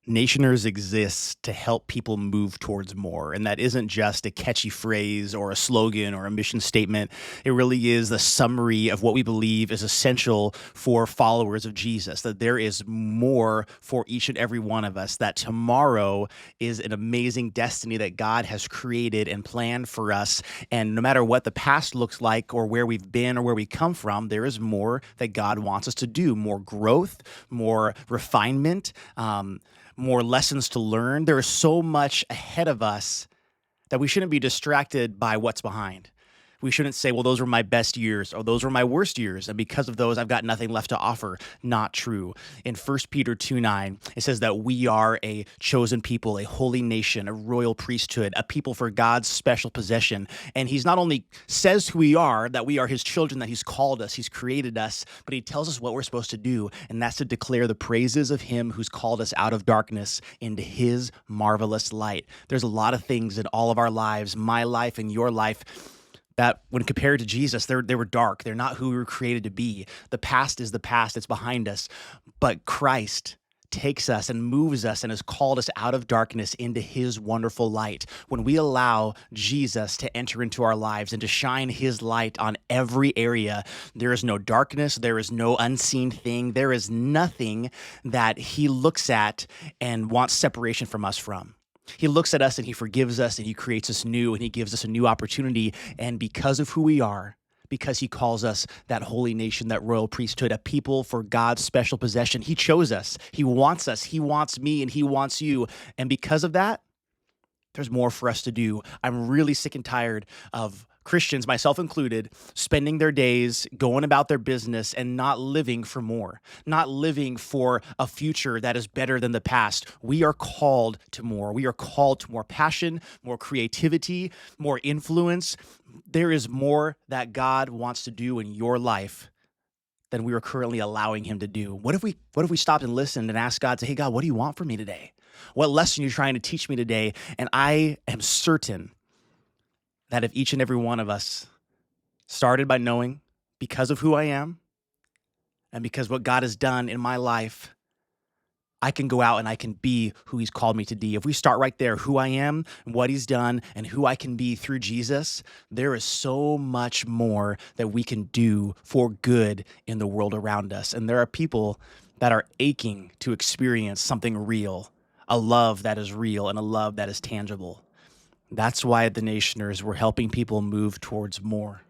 Nationers exists to help people move towards more. And that isn't just a catchy phrase or a slogan or a mission statement. It really is the summary of what we believe is essential for followers of Jesus, that there is more for each and every one of us, that tomorrow is an amazing destiny that God has created and planned for us. And no matter what the past looks like or where we've been or where we come from, there is more that God wants us to do, more growth, more refinement, more lessons to learn. There is so much ahead of us that we shouldn't be distracted by what's behind. We shouldn't say, well, those were my best years or those were my worst years. And because of those, I've got nothing left to offer. Not true. In 1 Peter 2:9, it says that we are a chosen people, a holy nation, a royal priesthood, a people for God's special possession. And he's not only says who we are, that we are his children, that he's called us, he's created us, but he tells us what we're supposed to do. And that's to declare the praises of him who's called us out of darkness into his marvelous light. There's a lot of things in all of our lives, my life and your life, that when compared to Jesus, they were dark. They're not who we were created to be. The past is the past, it's behind us. But Christ takes us and moves us and has called us out of darkness into his wonderful light. When we allow Jesus to enter into our lives and to shine his light on every area, there is no darkness, there is no unseen thing, there is nothing that he looks at and wants separation from us from. He looks at us and he forgives us and he creates us new and he gives us a new opportunity. And because of who we are, because he calls us that holy nation, that royal priesthood, a people for God's special possession, he chose us. He wants me, and he wants you. And because of that, there's more for us to do. I'm really sick and tired of Christians, myself included, spending their days going about their business and not living for more, not living for a future that is better than the past. We are called to more. We are called to more passion, more creativity, more influence. There is more that God wants to do in your life than we are currently allowing him to do. What if we stopped and listened and asked God, say, hey, God, what do you want from me today? What lesson are you trying to teach me today? And I am certain that if each and every one of us started by knowing, because of who I am and because what God has done in my life, I can go out and I can be who he's called me to be. If we start right there, who I am and what he's done and who I can be through Jesus, there is so much more that we can do for good in the world around us. And there are people that are aching to experience something real, a love that is real and a love that is tangible. That's why at the Nationers, we're helping people move towards more.